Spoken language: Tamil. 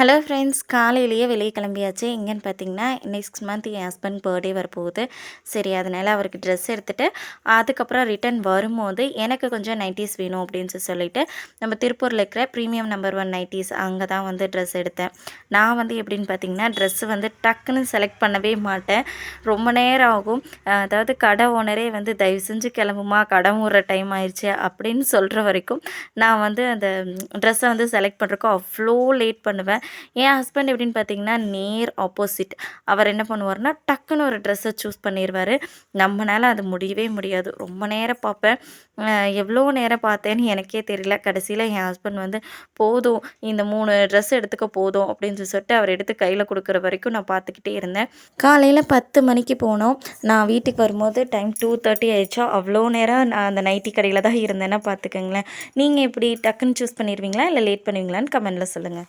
ஹலோ ஃப்ரெண்ட்ஸ், காலையிலேயே வெளியே கிளம்பியாச்சு. எங்கேன்னு பார்த்தீங்கன்னா, நெக்ஸ்ட் மந்த் என் ஹஸ்பண்ட் பர்த்டே வரப்போகுது. சரி, அதனால் அவருக்கு ட்ரெஸ் எடுத்துகிட்டு அதுக்கப்புறம் ரிட்டர்ன் வரும்போது எனக்கு கொஞ்சம் நைட்டிஸ் வேணும் அப்படின்னு சொல்லிட்டு நம்ம திருப்பூரில் இருக்கிற ப்ரீமியம் நம்பர் 1 நைட்டிஸ் அங்கே தான் வந்து ட்ரெஸ் எடுத்தேன். நான் வந்து எப்படின்னு பார்த்தீங்கன்னா, ட்ரெஸ்ஸு வந்து டக்குன்னு செலக்ட் பண்ணவே மாட்டேன். ரொம்ப நேரம் ஆகும். அதாவது கடை ஓனரே வந்து தயவு செஞ்சு கிளம்புமா, கடை மூடுற டைம் ஆயிடுச்சு அப்படின்னு சொல்கிற வரைக்கும் நான் வந்து அந்த ட்ரெஸ்ஸை வந்து செலக்ட் பண்ணுறக்கு அவ்வளோ லேட் பண்ணுவேன். என் ஹஸ்பண்ட் எப்படின்னு பார்த்தீங்கன்னா, நேர் ஆப்போசிட். அவர் என்ன பண்ணுவார்னா, டக்குன்னு ஒரு ட்ரெஸ்ஸை சூஸ் பண்ணிருவாரு. நம்மனால அது முடியவே முடியாது. ரொம்ப நேரம் பார்ப்பேன். எவ்வளோ நேரம் பார்த்தேன்னு எனக்கே தெரியல. கடைசியில என் ஹஸ்பண்ட் வந்து, "போதும், இந்த 3 ட்ரெஸ் எடுத்துக்க போதும்" அப்படின்னு சொல்லிட்டு அவர் எடுத்து கையில குடுக்குற வரைக்கும் நான் பார்த்துக்கிட்டே இருந்தேன். காலையில 10 மணிக்கு போனோம். நான் வீட்டுக்கு வரும்போது டைம் 2:30 ஆயிடுச்சா. அவ்வளோ நேரம் நான் அந்த நைட்டி கடையில தான் இருந்தேன்னா பார்த்துக்கங்களேன். நீங்க எப்படி டக்குன்னு சூஸ் பண்ணிருவீங்களா? இல்ல லேட் பண்ணுவீங்களான்னு கமெண்ட்ல சொல்லுங்க.